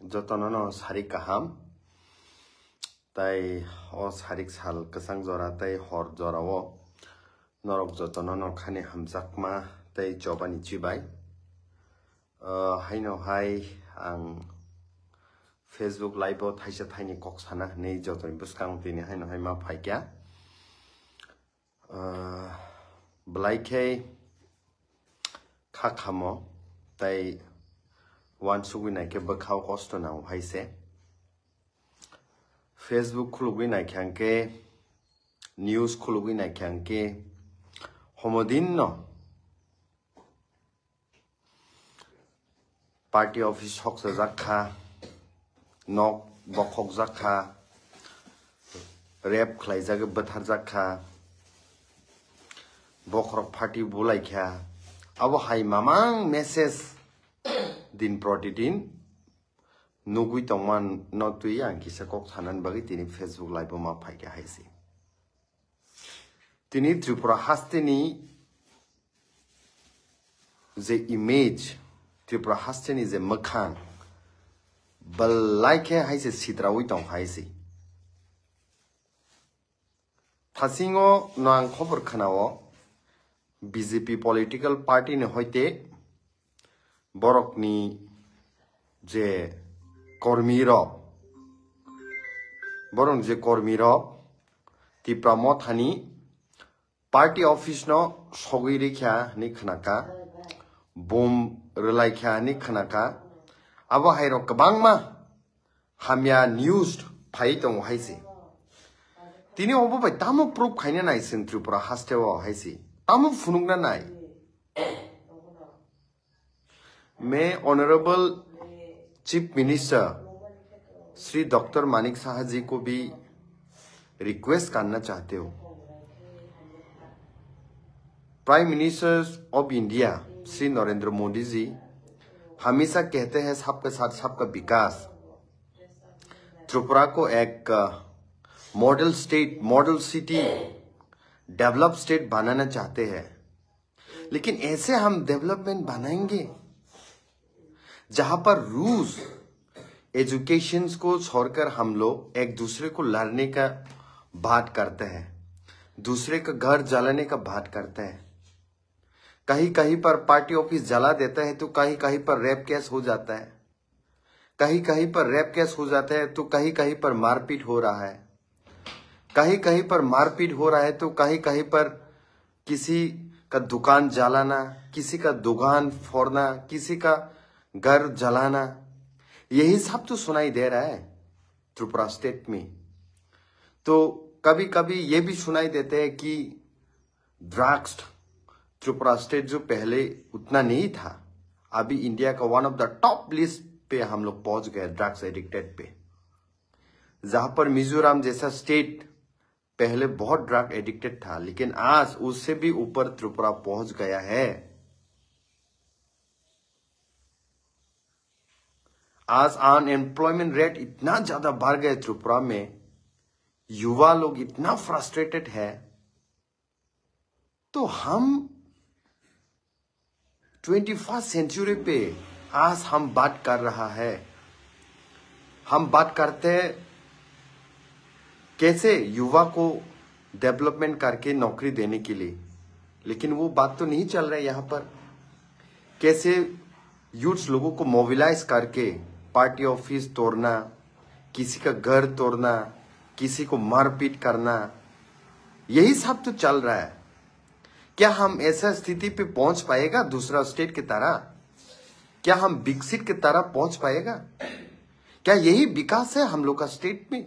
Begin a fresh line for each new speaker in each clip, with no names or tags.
Jotono sarik kaham tai o sarik sal kesang jora tai hor jora o norok jotono khani hamjakma tai jobani chibai haino hai ang Facebook live o thaisa thaini kok sana nei jotoni buskang tini haino hai ma phaikya blaike khakhamo tai wan sugui naike bakhau kosto nau haise Facebook khulugui naikhanke news khulugui naikhanke homodin no party office hoksa jakha nok bokhok jakha rap khlaijaga bathar jakha bokrok party bulaikha abo hai mamang message din protidin nugui tongman notui ang kisa kok thanan bagi tini Facebook live ma phaike haisi tini Tripura hasteni je image Tripura hasteni je makhang balaike haise sitrawi tong haisi thasingo nang khobor khanao BJP political party ne hoite borokni je kormiro borong je kormiro ti pramothani party office no sogiri kya ni khnaka bom relai kya ni khnaka abo hairo kabangma hamya news phai tong haisi tini obo bai tamo proof khaina nai sin Tripura hastewa haisi tamo funungna nai मैं honourable chief minister Shri doctor Manik Saha ji को भी request करना चाहते हो prime minister of India Shri Narendra Modi ji हमेशा कहते हैं सबके साथ सबका विकास त्रिपुरा को एक model state model city develop state बनाना चाहते हैं लेकिन ऐसे हम डेवलपमेंट बनाएंगे जहां पर रूल्स एजुकेशन को छोड़कर हम लोग एक दूसरे को लड़ने का बात करते हैं दूसरे का घर जलाने का बात करते हैं कहीं कहीं पर पार्टी ऑफिस जला देता है तो कहीं कहीं पर रेप केस हो जाता है कहीं कहीं पर रेप केस हो जाता है तो कहीं कहीं पर मारपीट हो रहा है कहीं कहीं पर मारपीट हो रहा है तो कहीं कहीं पर किसी का दुकान जलाना किसी का दुकान फोड़ना किसी का घर जलाना यही सब तो सुनाई दे रहा है त्रिपुरा स्टेट में तो कभी कभी ये भी सुनाई देते हैं कि ड्रग्स त्रिपुरा स्टेट जो पहले उतना नहीं था अभी इंडिया का one of the top list पे हम लोग पहुंच गए ड्रग्स एडिक्टेड पे जहां पर मिजोरम जैसा स्टेट पहले बहुत ड्रग एडिक्टेड था लेकिन आज उससे भी ऊपर त्रिपुरा पहुंच गया है आज अनएम्प्लॉयमेंट रेट इतना ज्यादा बढ़ गया त्रिपुरा में युवा लोग इतना फ्रस्ट्रेटेड है तो हम 21st सेंचुरी पे आज हम बात कर रहा है हम बात करते हैं कैसे युवा को डेवलपमेंट करके नौकरी देने के लिए लेकिन वो बात तो नहीं चल रहा है यहां पर कैसे यूथ्स लोगों को मोबिलाइज करके पार्टी ऑफिस तोड़ना किसी का घर तोड़ना किसी को मारपीट करना यही सब तो चल रहा है क्या हम ऐसा स्थिति पे पहुंच पाएगा दूसरा स्टेट की तरह क्या हम विकसित की तरह पहुंच पाएगा क्या यही विकास है हम लोग का स्टेट में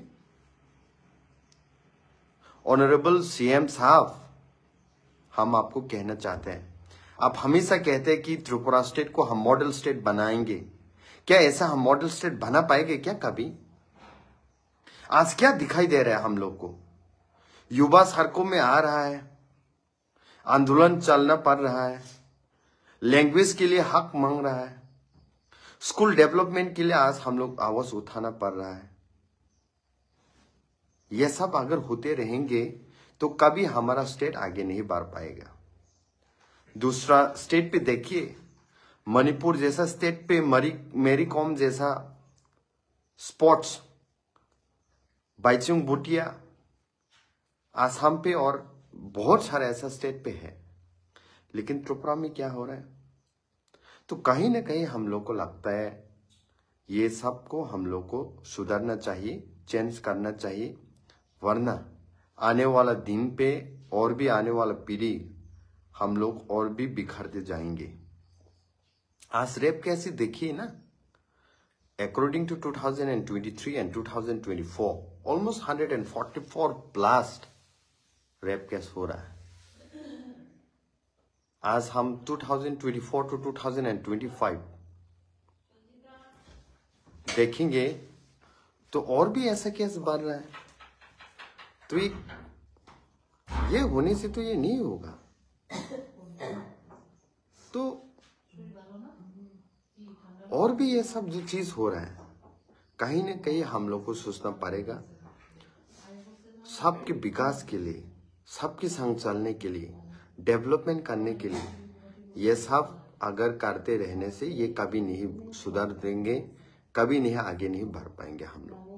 ऑनरेबल सीएम साहब हम आपको कहना चाहते हैं आप हमेशा कहते हैं कि त्रिपुरा स्टेट को हम मॉडल स्टेट बनाएंगे क्या ऐसा हम मॉडल स्टेट बना पाएंगे क्या कभी आज क्या दिखाई दे रहा है हम लोग को युवा सड़कों में आ रहा है आंदोलन चलना पड़ रहा है लैंग्वेज के लिए हक मांग रहा है स्कूल डेवलपमेंट के लिए आज हम लोग आवाज उठाना पड़ रहा है यह सब अगर होते रहेंगे तो कभी हमारा स्टेट आगे नहीं बढ़ पाएगा दूसरा स्टेट पे देखिए मणिपुर जैसा स्टेट पे मेरी कॉम जैसा स्पोर्ट्स बाइचुंग भूटिया आसाम पे और बहुत सारे ऐसा स्टेट पे है, लेकिन त्रिपुरा में क्या हो रहा है? तो कहीं ना कहीं हम लोग को लगता है ये सब को हम लोग को सुधारना चाहिए, चेंज करना चाहिए, वरना आने वाला दिन पे और भी आने वाला पीढ़ी हम लोग और भी बिखरते जाएंगे। आज रेप कैसे देखिए ना, according to 2023 and 2024 almost 144 plus rape case हो रहा है। आज हम 2024 टू 2025 देखेंगे तो और भी ऐसा केस बढ़ रहा है। तो ये होने से तो ये नहीं होगा। तो और भी ये सब जो चीज हो रहा है, कहीं ना कहीं हम लोग को सोचना पड़ेगा। सबके विकास के लिए, सबके संग चलने के लिए, डेवलपमेंट करने के लिए, ये सब अगर करते रहने से ये कभी नहीं सुधर देंगे, कभी नहीं आगे नहीं बढ़ पाएंगे हम लोग।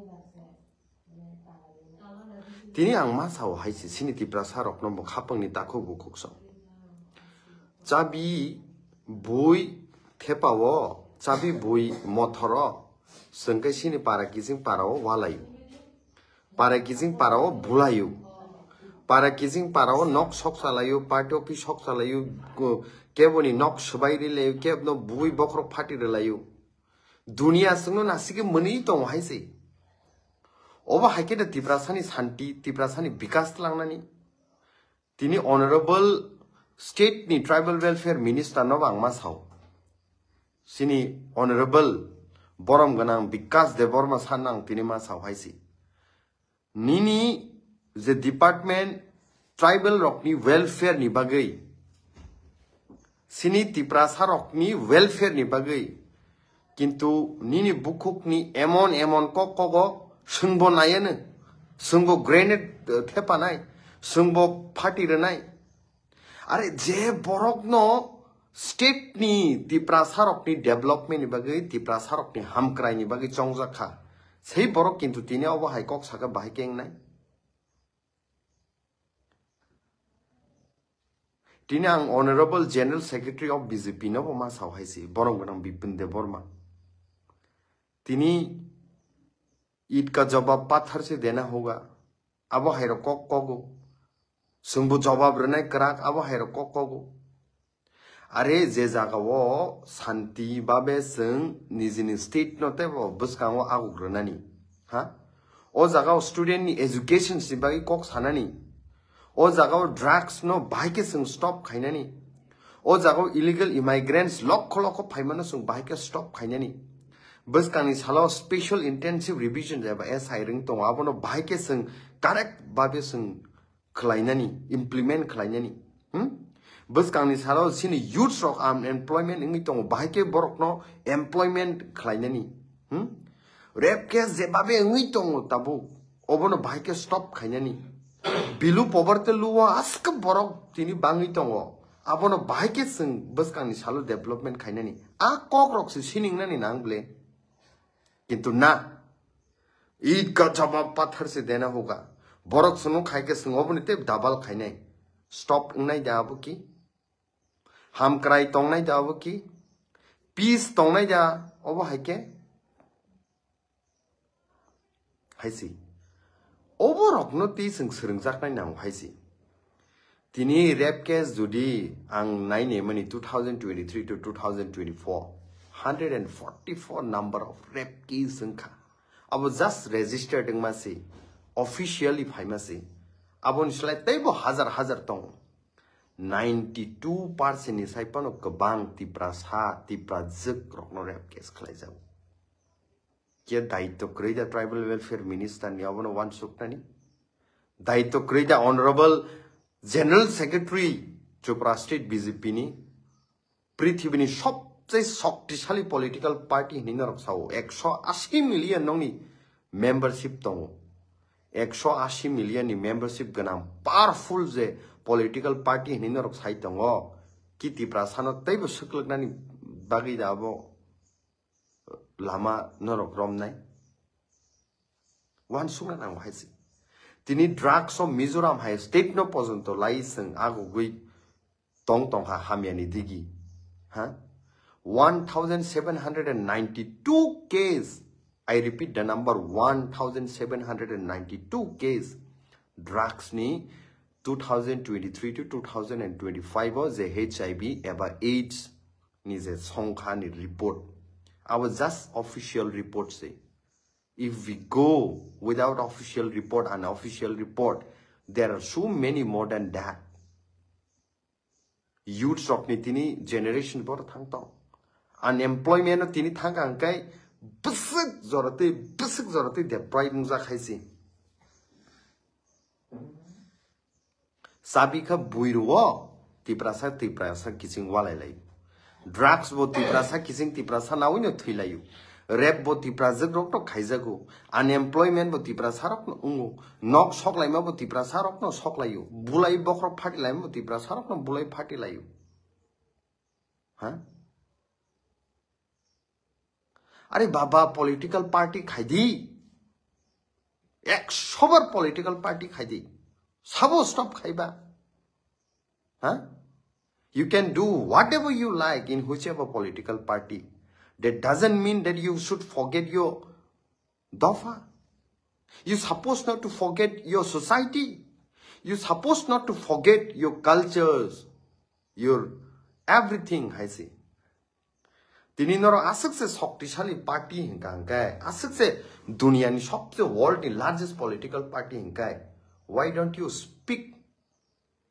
तिनी आंमा साव हाइसी सिनिति प्रसार अपनो बखापंगनि ताखो बुखुक्सो चाबी बुई थेपावो चाबी बुई मोथरो संके सिनि पाराकिजिं पारावो वालायु पाराकिजिं पारावो भुलायु पाराकिजिं पारावो नक सक सालायु पार्टी ऑफिस सक सालायु केबोनि नक सबाइरि ले केबनो बुई बखरो फाटि रलायु दुनिया संनो नासिके मनि दं हाइसे ओबा हाइके द तिब्रासानि शांति तिब्रासानि विकास लांनानि तिनी ऑनरेबल स्टेट नि ट्राइबल वेलफेयर मिनिस्टर नो बांगमा साव सिनी ऑनरेबल बरम गनां विकास देबरमा सानां तिनी मा साव हाइसी निनी जे डिपार्टमेंट ट्राइबल रॉकनी वेलफेयर नि बागै सिनी तिब्रासा रॉकनी वेलफेयर नि बागै किंतु निनी बुकुकनी एमन एमन ककगो संबो नायनो संबो ग्रेनेड थेपानाय संबो फाटिरनाय अरे जे बरक नो स्टेट नि तिब्रासा रॉकनी डेवलपमेंट नि बागै तिब्रासा रॉकनी हामक्राय नि बागै चंगजाखा सही बरक किंतु तिनी अबो हाइकक साका बाहाय केंगनाय तिनी आं honourable general secretary of BJP नो मा सावहायसी बरम गनां बिपिन देव बर्मा तिनी ईद का जवाब पत्थर से देना होगा। अब हैरो कगो संबु जवाब रनाय कराक अब हैरो कगो अरे जे जागा वो शांति बाबे सं निजिनि स्टेट नते वो बसकांगो आगुग्रनानि हा ओ जागा स्टूडेंट नि एजुकेशन सि बागै कक सानानि ओ जागा ड्रग्स नो बाइके सं स्टॉप खाइनानि ओ जागा इलीगल इमाइग्रेंट्स लख लख फाइमानो सं बाइके स्टॉप खाइनानि बस कानी सालाव स्पेशल इंटेंसिव रिविजन जाबा एसआई रिंग तो आबनो बाइके सं करेक्ट बाबे सं खलाइनानि इम्प्लीमेंट खलाइनानि बस कानी सालाव सिनि यूथ रॉक अनएम्प्लॉयमेंट इंगि तो बाइके बरक नो एम्प्लॉयमेंट खलाइनानि रेप केस जे बाबे इंगि तो ताबो ओबनो बाइके स्टॉप खाइनानि बिलु पवर्टी लुवा आस्क बरक तिनी बांगि तो आबनो बाइके सं बस कानी सालो डेवलपमेंट खाइनानि आ कक रॉक से सिनिंगनानि नांगले किंतु ना ईद का जवाब पत्थर से देना होगा बरक सुनो खाई के संगोबने ते दाबाल खाइनाय स्टॉप उंगनाय दाबो की हम क्राई तोंगनाय दाबो की पीस तोंगनाय दा ओबो हाइके हाइसी ओबो रकनो ती सं सरंजाकनाय नाव हाइसी तिनी रेप केस जुदी आं नायने माने 2023 to 2024 144 number of rape cases संखा अब just registered मासे officially फाइमासे अब उनसलाय तैबो हजार हजार तों 92% नि साइपनो गोबां तिब्रा सा तिब्रा जक रकनो रेप केस खलाय जाव के दायित्व क्रेदा ट्राइबल वेलफेयर मिनिस्टर नि अबनो वान सुकनानि दायित्व क्रेदा honourable general secretary Tripura state BJP नि पृथ्वीनि सबसे शक्तिशाली पॉलिटिकल पार्टी हिनि नरकसाव 180 मिलियन नंनि मेंबरशिप दङ 180 मिलियन नि मेंबरशिप गनां पावरफुल जे पॉलिटिकल पार्टी हिनि नरकसाय दङ कि तिब्रा सानो तैबो सुकलगनानि bagi dabo lama norok rom nai wan sungan ang haisi tini drugs of Mizoram hai state no pojonto lai sing ago gui tong ha hamiani digi ha 1792 case. I repeat the number 1792 case. Drugs ni 2023 to 2025 was a HIV ever AIDS ni a songkha ni report. Our just official report say. If we go without official report, unofficial report, there are so many more than that. Youth of nitini generation bor thang tong. Unemployment of tini thang angkai basic zorate de pride muza khaisi. Sabika buiruwa tiprasa kissing walai. Drugs bo tiprasa kissing tiprasa nawino thilayu. Rap bo tiprasa rok to khaijago. Unemployment bo tiprasa rok no ungu. Nok sok laima bo tiprasa rok no sok layu. Bulai bokrok phati laima bo tiprasa rok no bulai phati layu. Huh? अरे बाबा political party खाइदी एक सबर political party खाइदी सबो stop खाइबा huh? You can do whatever you like in whichever political party. That doesn't mean that you should forget your dofa. You're supposed not to forget your society. You're supposed not to forget your cultures, your everything, I say. Tini noro asik se शक्तिशाली party hinkai asik se दुनिया नि सबसे world नि largest political party hinkai. Why don't you speak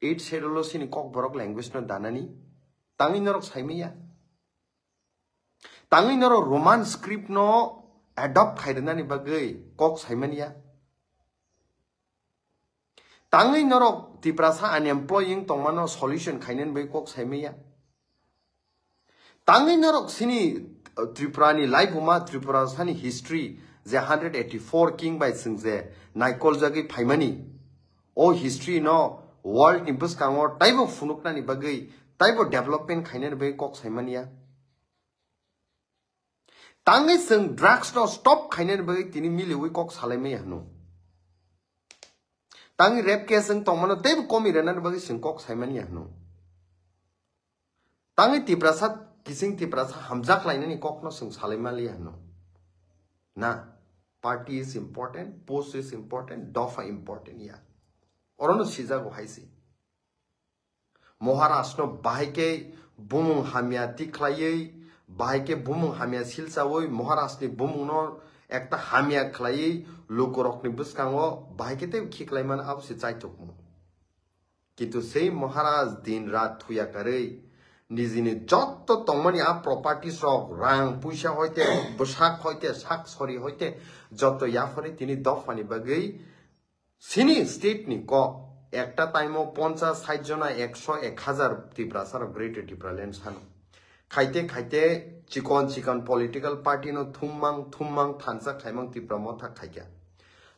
8 schedule sini kok borok language no danani tangi norok saimiya tangi noro roman script no adopt khaidana ni bagai kok saimaniya tangi norok tiprasa unemploying tongmano solution khainen bai kok saimiya tangi norok sini Tripurani life huma Tripura sani history je 184 king by singze naikol jagi phaimani o history no world ni bus kangor type of funukna ni bagai type of development khainen bai kok saimaniya tangi sing drugs no stop khainen bagai tini miliwi kok salaime hanu tangi rape case sing tongmano type komi renan bagai sing kok saimani hanu tangi tiprasat kissing tiprasa hamjak lainani kok no sing salaimali hanu na party is important post is important dofa important ya Orono siza go haisi. Maharashtra bahike bumung hamia tiklaye bahike bumung hamia silsawoi Maharashtra bumung no ekta hamia klaye lokorok ni buskango bahike te khiklaiman ab se chaitokmu. Kintu sei Maharaj din rat thuya kare nizini jotto tongmani a properties rok rang puisa hoite busak hoite sak sori hoite jotto yafore tini dofani bagai Sini state ni ko ekta time o 50-60 jona 100-1000 tiprasar great tipraland san khaite chikon political party no thummang thansa khaimang tipramo tha khaikya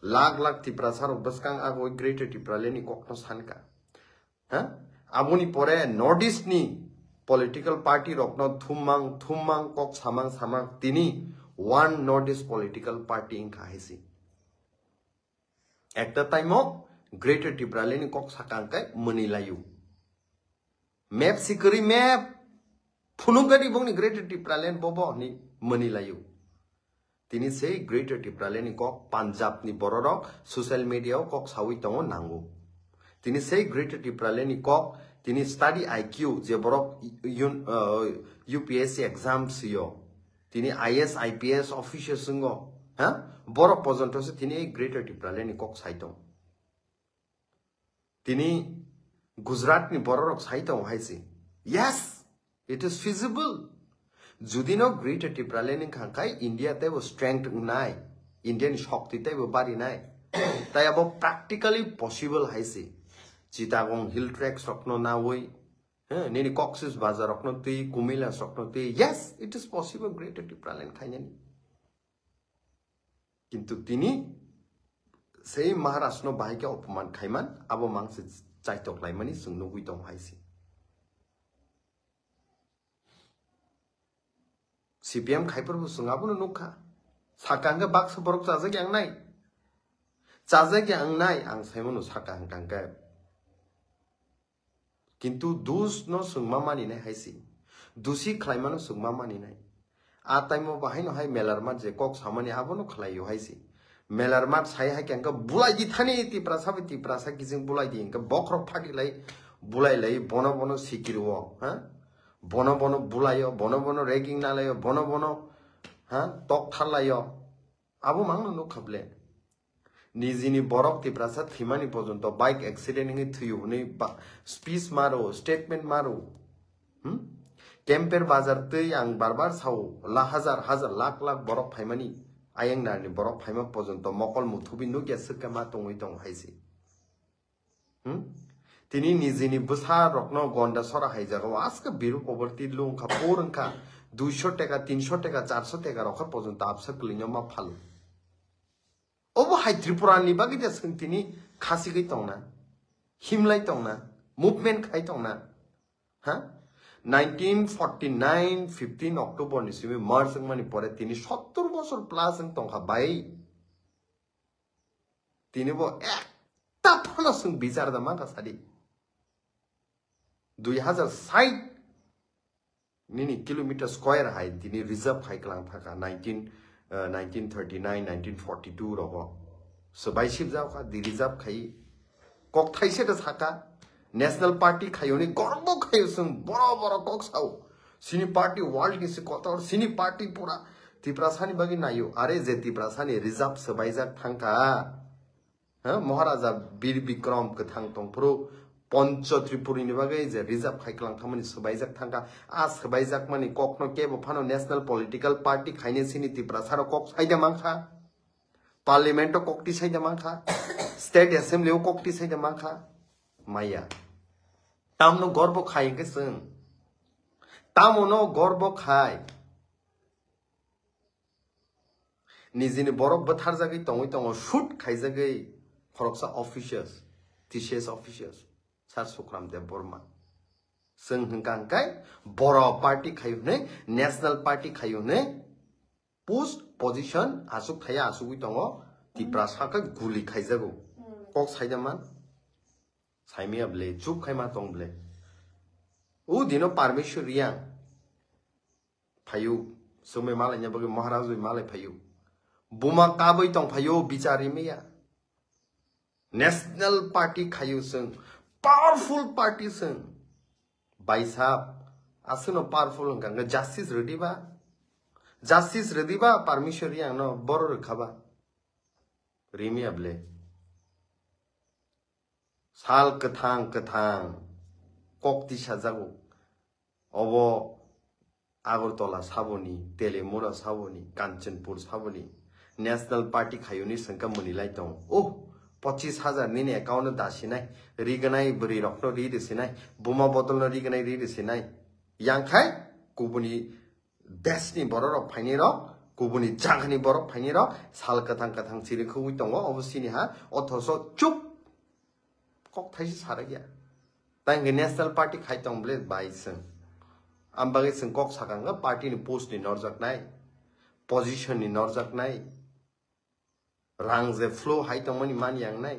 lakh tiprasar baskang ago great tipraland ni kokno san ka ha abuni pore northeast ni political party rokno thummang kok samang tini one northeast political party in khaisi At the time of Greater Tipraleni kok sakangkai menilayu. Map sikari map punugari bong ni Greater Tipralen bobo ni menilayu. Tini say Greater Tipraleni kok Punjab ni bororok social media kok sawi tongo nangu. Tini say Greater Tipraleni kok tini study IQ je borok UPSC exams yo. Tini IS IPS official sungo. Huh? Borok pojonto se tini Greater Tipraleni kok saitong. Tini Gujarat ni borok saitong haisi. Yes, it is feasible. Judino Greater Tipraleni kangkai India te wo strength nai. Indian shakti te wo bari nai. Tai abo practically possible haisi. Chittagong hill tracks rokno na woi. Nini Cox's Bazar rokno ti Kumila rokno ti. Yes, it is possible Greater Tipralen khainani. Kintu tini sei Maharashtra no bahike opman khaiman abo mangse chaitok laimani sungno guitong haisi CPM खाइफोरबो सोंआबो नुखा साकांगा बाक्स बरक जाजे आं नाय जाजे आं नाय आं साइमोन साका हांकांगा किन्तु दुस न सोंमा मानिनाय हायसि दुसि खालायमानो सोंमा मानिनाय आ टाइमो बाहायनो हाय मेलारमात जे कक सामानि आबोनो खलायो हायसि मेलारमात साय हाय केंका बुलाय दि थानि तिप्रासा किजों बुलाय दि इंका बख्रक फाटिलाय बुलाय लय बनो बनो सिकिरवो हा बनो बनो बुलायो बनो रेगिंग नालायो बनो हा टक थालायो आबो मांनो नो खबले निजिनि बरक तिप्रासा थिमानि पर्यन्त बाइक एक्सिडेंट नि थयो नै स्पीच मारो स्टेटमेंट मारो केम्पेर बाजार तै आं बारबार साव ला हजार लाख बरक फाइमानि आयें नारनि बरक फाइमा पर्यन्त मकल मुथुबि नुगिया सका तंगै दं हायसि तिनी निजिनि बसा रकनो गंडा सरा हायजागो आजका बिरु पवर्ती लुंखा पोरंखा 200 टाका 300 टाका 400 टाका रखा पर्यन्त आपसा क्लिनो मा फाल ओबो हाय त्रिपुरानि बागै जा सोंतिनि खासि गै तंना हिमलाय तंना मुभमेंट खाय तंना हा 1949 15 अक्टोबर नि सिमे मार्च मानि परे तिनी 70 बছর प्लस तंखा बाय तिनी बो एकटा फनो सों बिचार दा मा सादि 2060 निनि किलोमीटर स्क्वायर हाय तिनी रिजर्व खायक्लां थाका 1939 1942 रहो सबाय शिप जावखा दि रिजर्व खाई कक थाइसे द साका नेशनल पार्टी खायोनि गर्व खायो जों बरो कक साव सिनी पार्टी वर्ल्ड किसी कतर सिनी पार्टी पूरा तिप्रासानि बागि नायो अरे जे तिप्रासानि रिजर्व सबायजाक थांका ह महाराजा वीर विक्रम के थांग तंफ्रो पंच त्रिपुरीनि बागै जे रिजर्व खायक्लां थामनि सबायजाक थांका आ सबायजाक मानि ककनो केबो फानो नेशनल पॉलिटिकल पार्टी खायने सिनी तिप्रासार कक साइदा मांखा पार्लियामेंट ककटी साइदा मांखा स्टेट असेंबली ककटी साइदा मांखा माया तामनो गर्व खाय के जों तामनो गर्व खाय निजिनि बरफ बथार जागै तंगै शुट खायजागै फरकसा ऑफिसर्स टीसीएस ऑफिसर्स सार सुख्राम देव बर्मा जों हंकांकाय बर पार्टी खायुने नेशनल पार्टी खायुने पोस्ट पोजीशन आसुक थाया आसुगै दङ तिप्रासाखै गुलि खायजागौ कक साइदामा साइमियाब्ले चुप खायमा दंब्ले उ दिनो परमेश्वरिया फायु सोमे मालायnya बगे महाराज मालाय फायु बुमा काबै दं फायु बिचारि मैया नेशनल पार्टी खायु जों पावरफुल पार्टी जों बाइसाब आसनो पावरफुल हंगांगा जस्टिस रेडिबा परमेश्वरिया न बर रखाबा रिमियाब्ले साल कथां कक्ति साजागो अबो आगरतला साबोनी तेलेमुरा साबोनी कांचनपुर साबोनी नेशनल पार्टी खायुनी संका मुनिलाय दं ओ 25,000 नि अकाउंट दासिनाय रिगनाय बरि रखनो रिदिसिनाय बुमा बदल रिगनाय रिदिसिनाय यांखाय गुबुनी देशनि बररक फाइनि रक गुबुनी जागनि बरक फाइनि रक साल कथां सिरिखौ दङ अबसिनि हा अथस चुप कक थाइसे सारा गया तांगे नेशनल पार्टी खाय दंब्ले बाइसं आमबागे जों कक सागांगा पार्टी नि पोस्ट नि नरजाकनाय पोजीशन नि नरजाकनाय रां जे फ्लो हाय दंमनि मान यांनाय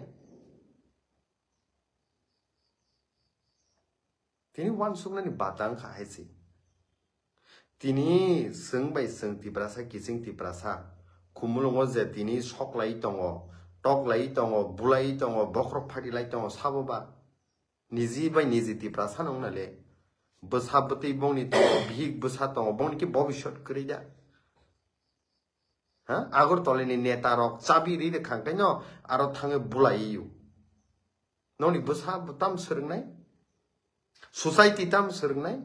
तिनी वान सुगनानि बातां खायसि तिनी सोंबाय सों तिप्रासा किसिं तिप्रासा खुमुलंग जे तिनी सकलाय दङ टकलाय दङ बुलाय दङ बख्रक फाटिलाय दङ साबोबा निजी बाय निजी तिप्रासा नंनाले बसाबतै बंनि दङ भिक बसा दङ बंनि के भविष्यत करिदा हा आगरतलानि नेता रक चाबि रिदे खांखायनो आरो थाङो बुलाययो ननि बसा बताम सोरंनाय सोसाइटी ताम सोरंनाय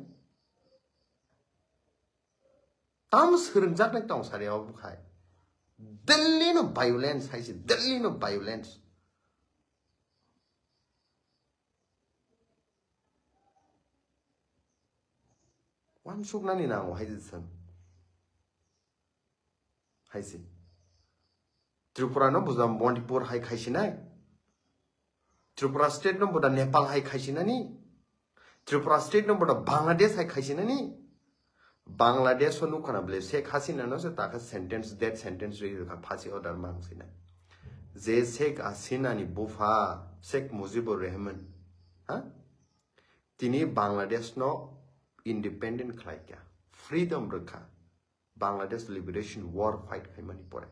ताम सोरंजाकनाय दं सारियाव बुखाय दिल्ली नो वायलेंस हाइसे दिल्ली नो violence wan sugnani na ngo haide san haisi Tripura no buza Mondipur hai khaisinai Tripura state no buda Nepal hai khaisinani Tripura state no buda Bangladesh hai khaisinani Bangladesh no kana ble Sheikh Hasina no se taka sentence death sentence ri ka phasi order mangsina je Sheikh Hasina ni bufa Sheikh Mujibur Rahman ha tini Bangladesh no independent khlaikya freedom rakha Bangladesh liberation war fight khaimani pore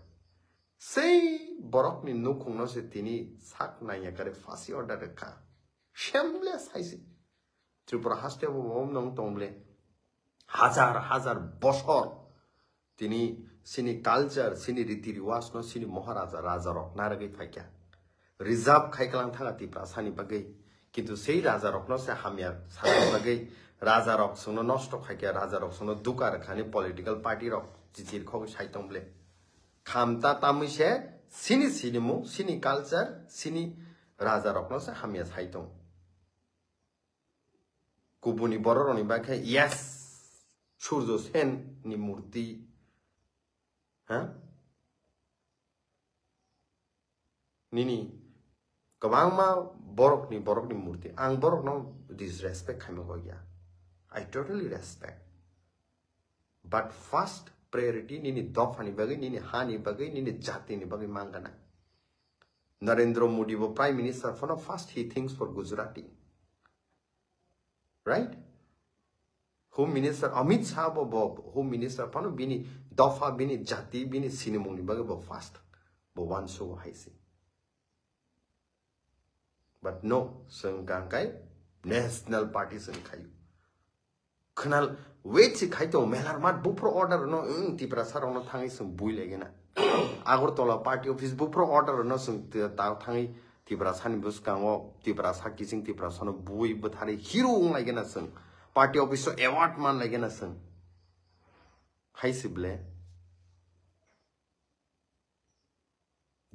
sei borok ni no khungno se tini sak naya kare phasi order rakha shameless haisi Tripura haste mom nong tongle হাজার বছর তিনি সিনি culture সিনি রীতি রিওয়াজ ন সিনি মহারাজা রাজা rock নারগৈ ফাইকা reserve খাইকলাং থাঙা Tipra Sunny বাগৈ কিন্তু সেই রাজা rock ন সে হামিয়া সানি বাগৈ রাজা রক সন নষ্ট খাইকা রাজা রক সন দুকার খানি পলিটিক্যাল পার্টি রক জিজির খগ সাইতংবলে খামতা তামিসে সিনি সিনিমু সিনি কালচার সিনি রাজা রক ন সে হামিয়া সাইতং কুবুনি বড়রনি বাখে yes Surjo Sen ni murti, ha? Nini, kabang ma borok ni murti. Ang borok no disrespect kami ko ya. I totally respect. But first priority nini dofani bagi, nini hani bagi, nini jati ni bagi mangana. Narendra Modi wo Prime Minister for no first he thinks for Gujarati, right? Home Minister Amit Shah Bob, Home Minister Pano Bini, Dofa Bini, Jati Bini, Cinemoni Bagabo fast, but one so I see. But no, Sangkankai, National Party Sankayu. Kanal, wait, Kaito, Melarmat, Bupro order, no, Tiprasar on a tangi some builegena. Agortola Party Office Bupro order, no, some tangi, Tibrasan Buskango, Tibrasa kissing Tibrasano bui, but had a hero like an son. Party office so award man like an son. Hi Sible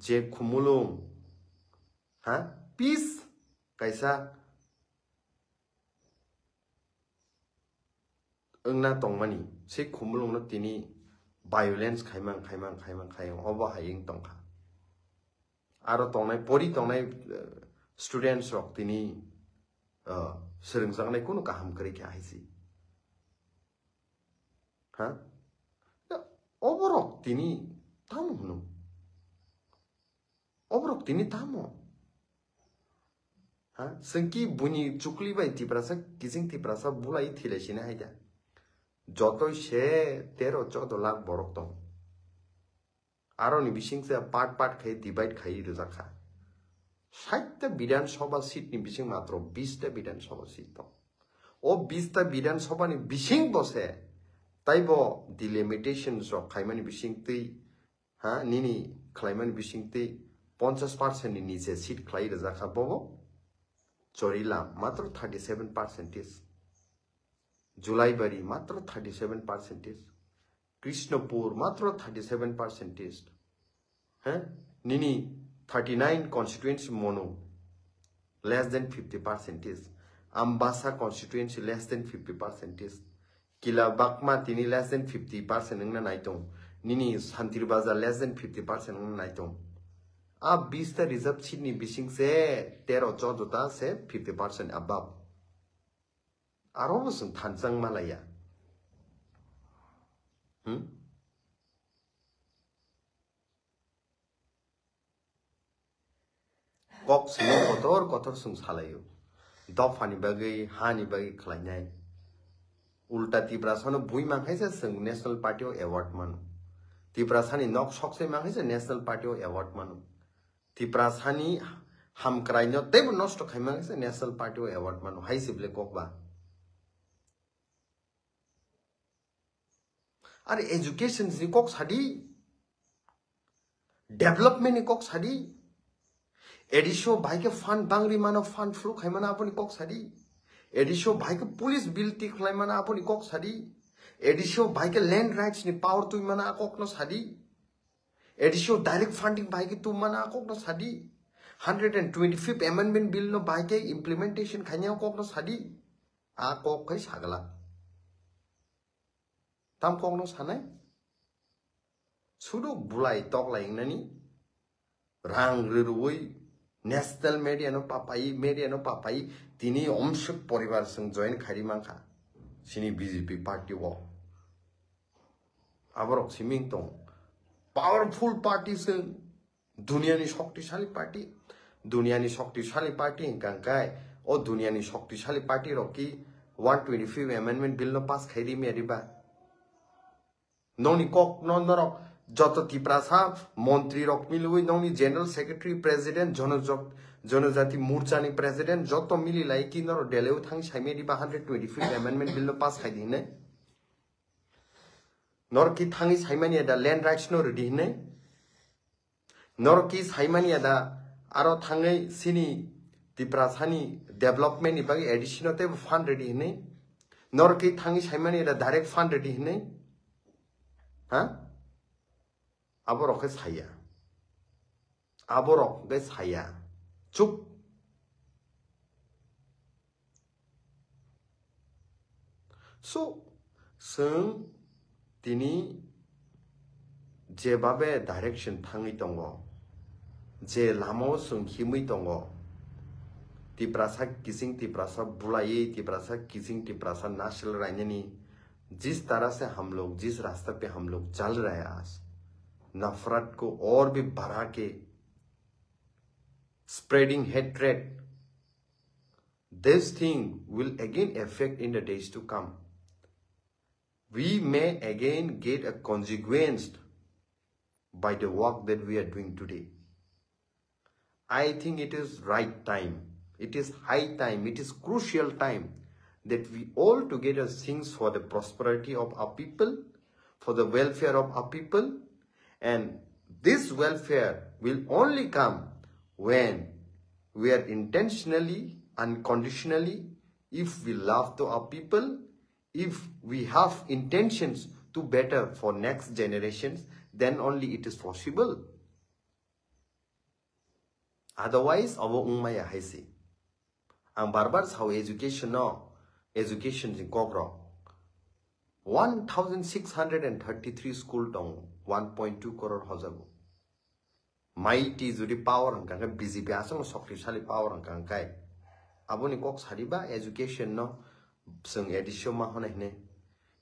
J Kumulum. Huh? Peace Kaisa Ungna Tongmani. Say Kumulum not tini violence Kaimang over Haying Tonka. Aro Tonai Pori Tonai students rock tini Serang kuno kaham kari kya haisi, ha? Overok tini tamu no. Overok tini tamu, ha? Sengki bunyi cukli bai tiprasa kising tiprasa bulai thile sini aja. Joto she 13-14 lakh borok tong. Aro ni bising se part khai divide khai ruzakha. 60টা বিধানসভা seat নি বিসিং মাত্র 20টা বিধানসভা seat তো ও 20টা বিধানসভা নি বিসিং বসে তাইব ডিলিমিটেশনস of খাইমানি বিসিং তৈ হা নিনি খাইমানি বিসিং তৈ 50% নি নিচে সিট খাই রাখা পাবো চরিলা মাত্র 37% জুলাইবাড়ি মাত্র 37% কৃষ্ণপুর মাত্র 37% হ্যাঁ নিনি 39 constituency mono, less than 50%. Ambassa constituency less than 50%. Kila Bakma tini less than 50% ng naitong. Nini Santirbaza less than 50% ng naitong. Ab 20 reserve seat ni bising se 13-14 se 50% above. Aro sung Tansang Malaya. Kok sini kotor sung salayu. Dofani bagai, hani bagai kelanyai. Ulta tibrasano bui mangai se sung National Party Award manu. Tibrasani nok sok se mangai se National Party Award manu. Tibrasani ham krainyo tebo nosto khai mangai se National Party Award manu. Hai sible kok ba. Are education ni kok sadi. Development ni kok sadi. Edisho bhai ke fund bangri mano fund flu khaimana apuni kok sadi. Edisho bhai ke police bill ti khaimana apuni kok sadi. Edisho bhai ke land rights ni power tu mana kok no sadi. Edisho direct funding bhai ke tu mana kok no sadi. 125th amendment bill no bhai ke implementation khanya kok no sadi. A kok khai sagala. Tam kok no sanai. Sudo bulai tok laing nani. Rang rirui National media no papai tini omshuk poribar sung join khari mangkha sini BJP party wo aborok siming tong powerful party sing dunia ni shaktishaली party hingkang kai o dunia ni shaktishaली party roki 125 amendment bill no pass khairi me riba noni kok non norok joto tiprasa montri rok milui noni general secretary president जनजाति मोर्चा नि president joto mili lai ki nor deleu thang saime riba 125 amendment bill no pass khai dine nor ki thangi saimani da land rights no redi ne nor ki saimani da aro thangai sini tiprasani development ni bagi additional te fund ready ne nor ki thangi saimani da direct fund ready ne ha aborok ke saya chup so sung tini jebabe direction thangi tongo je lamo sung himui tongo tiprasa kising tiprasa bulai tiprasa kising tiprasa national राजनी जिस तरह से हम लोग जिस रास्ते पे हम लोग चल रहे हैं आज नफरत को और भी बढ़ा के spreading hatred this thing will again affect in the days to come we may again get a consequence by the work that we are doing today I think it is right time it is high time it is crucial time that we all together sing for the prosperity of our people for the welfare of our people and this welfare will only come when we are intentionally unconditionally if we love to our people if we have intentions to better for next generations then only it is possible otherwise our ummaya haisi ang barbar how education in Kogro 1633 school tong 1.2 crore hojago mighty judi power hangka BJP asong shaktishaली power hangka kai aboni kok sariba education no sung edisio ma honai ne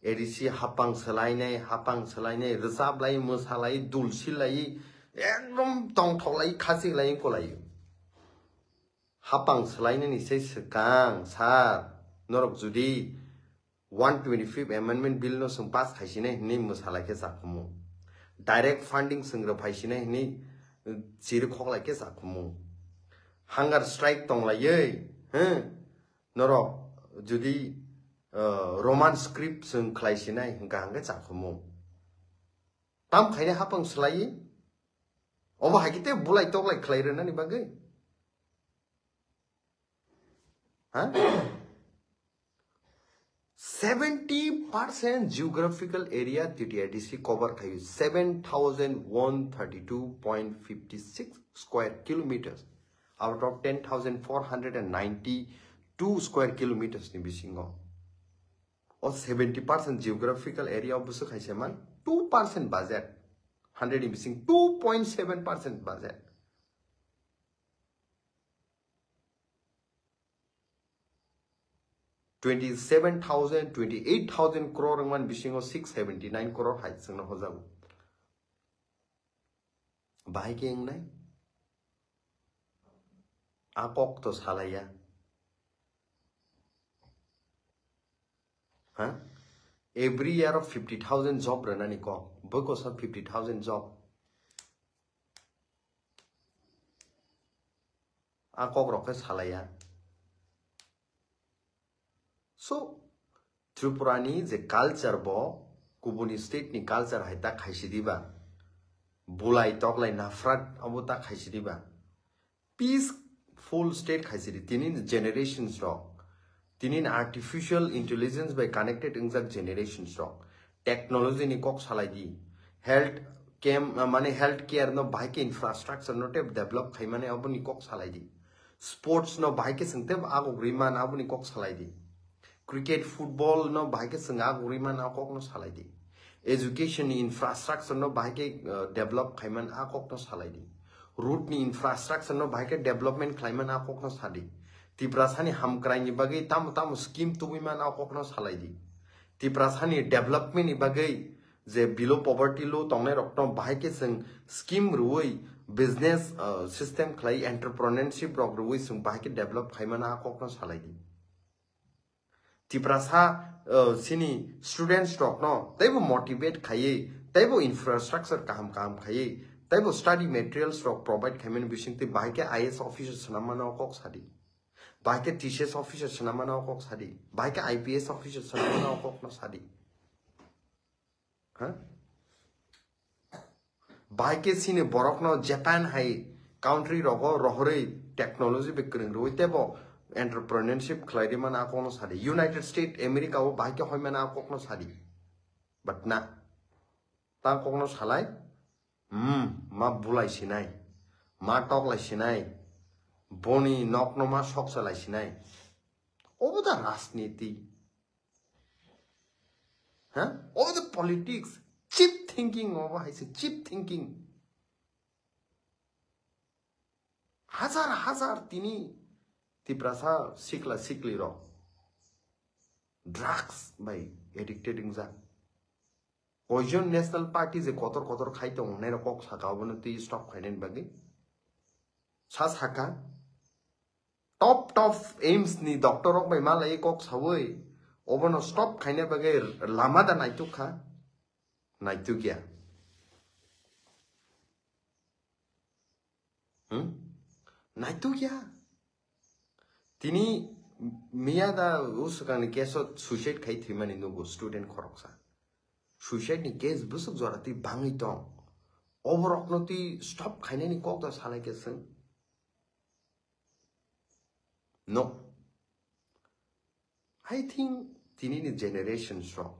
edisi hapang selai resab lai musalai dulsi lai ekdom tong tholai khasi lai kolai hapang selai ne ni sei sekang sar norok judi 125 amendment bill no sung pass khaisine ni musalai ke sakmu direct funding sung ro phaisine ni chir khoklai ke sakmu hunger strike tong lai ye norok judi roman script sung khlaisinai hingka hangga sakmu tam khaine hapang slai oba hakite bulai toklai khlairena ni bagai ha 70% geographical area TTIDC cover khayu 7132.56 square kilometers out of 10,492 square kilometers ni bisingo or 70% geographical area of busu khaise man 2% budget 100 ni bising 2.7% budget $27,000-28,000 crore rangman bising 679 crore hai sangna hojang bai keng nai akok to salaya huh every year of 50,000 job ranani ko boko sa 50,000 job akok roke salaya so Tripura ni je culture bo kubuni state ni culture hai ta khaisidiba bulai toklai nafrat abuta khaisidiba peaceful state khaisidi tinin generations rock tinin artificial intelligence by connected injak generations rock technology ni kok salai di health care no bike infrastructure no tep develop khai mane abuni kok salai di sports no bike singte ago griman abuni kok salai di cricket football no bike singa griman akok no salai di education infrastructure no bike develop khaiman akok no salai di route ni infrastructure no bike development khaiman akok no sadi tiprasani hamkrai ni bagai tam scheme tu biman akok no salai di tiprasani development ni bagai J below poverty lo tongne rokno bahai ke sing scheme ruoi business system khlai entrepreneurship rok ruoi sing bahai ke develop khaimana akokno salai di tiprasa sini students rok no taibo motivate khaiye taibo infrastructure kaham khaiye taibo study materials rok provide khaimen bising ti bahai ke IS officer sanamana kok sadi bahai ke TCS officer sanamana kok sadi bahai ke IPS officer sanamana kok no sadi huh bahai ke sini borok no Japan hai country rogo rohore technology bekring roi tebo entrepreneurship khlaidi mana akono sadi United States America o bahai ke hoimana akokno sadi but na ta kokno salai ma bulai sinai ma tok lai sinai boni nokno ma sok salai sinai over the rajniti huh over the politics cheap thinking over I say cheap thinking hazar tini tiprasa sikli ro drugs by addicted ingza Poison National Party je kotor khai to ne ro kok saka bono ti stop khainen bagi sas haka top aims ni doctor ok bai malai kok sawoi obono stop khaine bagi lama da naitu kha naitu kya naitu kya tini miyada uskan keso suicide khai thimani no student khoroksa suicide ni case busuk jorati bangi tong overoknoti stop khaine ni kok da salai keseng no I think tini ni generation strong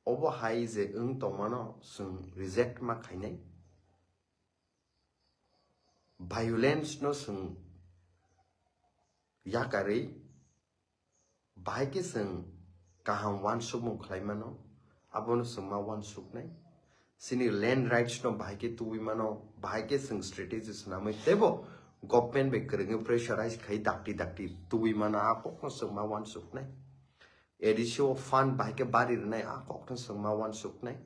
over high ze tongmano sung reject ma khaine violence no sung yakari bai ke sung kaham wan sumung khlaimano abono sungma wan suknai sini land rights no bai ke tuwi mano bai ke sung strategies namai tebo government be kring pressurize khai dakti tuwi mana akok no sungma wan suknai edisio fund bai ke bari nai akok no sungma wan suknai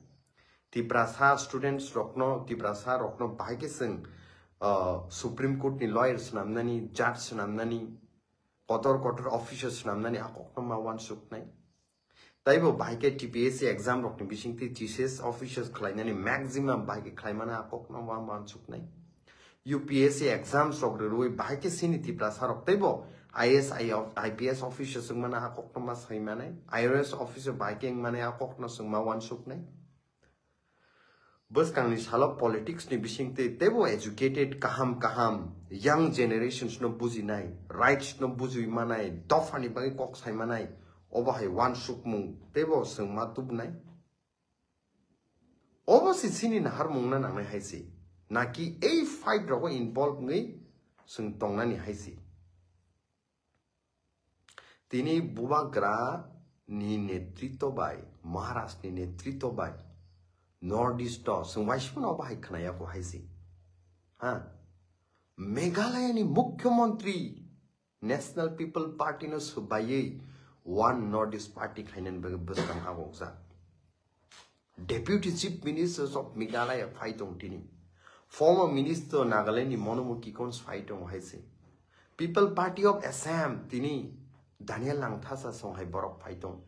tiprasa students rokno tiprasa rokno bai ke sung Supreme Court ni lawyers namnani judge namnani kotor officials namnani akok no ma wan suknai taibo bai ke TPSC exam rokni bisingti TCS officials khlainani maximum bai ke khlaimana akok no wan suknai UPSC exams rok roi bai ke sini tiprasa rok taibo IPS officials mana akok no ma saimanai IRS officer bai ke mane akok no sungma wan suknai bus kang ni salo politics ni bisingte tebo educated kaham young generations no buzi nai rights no buzi manai dofani bai kok saimanai oba hai wan sukmung tebo sungma tubnai oba si sini na har mungna nangnai haisi naki a fight rogo involve ngai sung tongnani haisi tini bubagra ni netrito bai Maharashtra ni netrito bai Northeast sung waishman oba hai khnaya ko haisi ha Meghalaya ni mukhyamantri National People Party no subaye one Northeast party khainen buskan agoksa Deputy Chief Ministers of Meghalaya fight on tini former Minister Nagaland ni Monomoki Kons fight on haise People Party of Assam tini Daniel Langthasa songhai borok fight on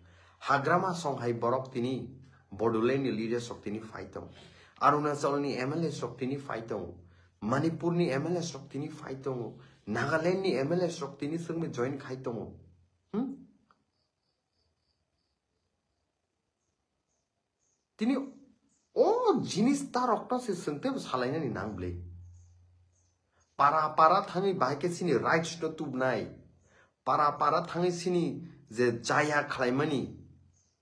Hagrama songhai borok tini Bodoland ni leaders of tini fight on Arunachal ni MLS of tini fight on Manipur ni MLS of tini fight on Nagaland ni MLS of tini sung me join khai tong tini o jinis ta rokna se sungte salaina ni nangle para thangi bai ke sini rights to tubnai para thangi sini je jaya khlaimani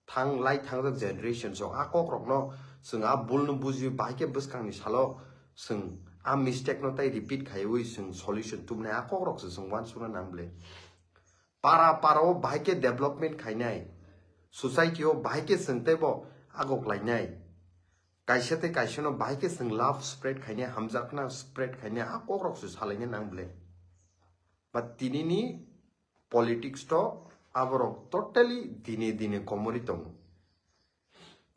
thang lai thang the generation so akok rokno sung a bulnu buji bai ke buskang ni salo sung a mistake no tai repeat khaiwi sung solution tubnai akok rok sung wan suna nangle para o bai ke development khainai society o bai ke sungte bo agok lainai kaisate kaisano bai ke sung love spread khaine hamjakna spread khaine akok rok su salaine nangle but tinini politics to aborok totally dine komori tong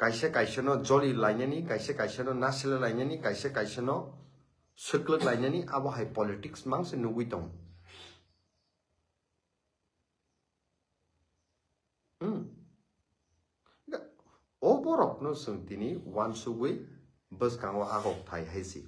kaise no jolly lainani kaise no national lainani kaise no circle lainani abo hai politics mangse nugui tong o borok no sung tini wan sugui bus kangwa agok thai haisi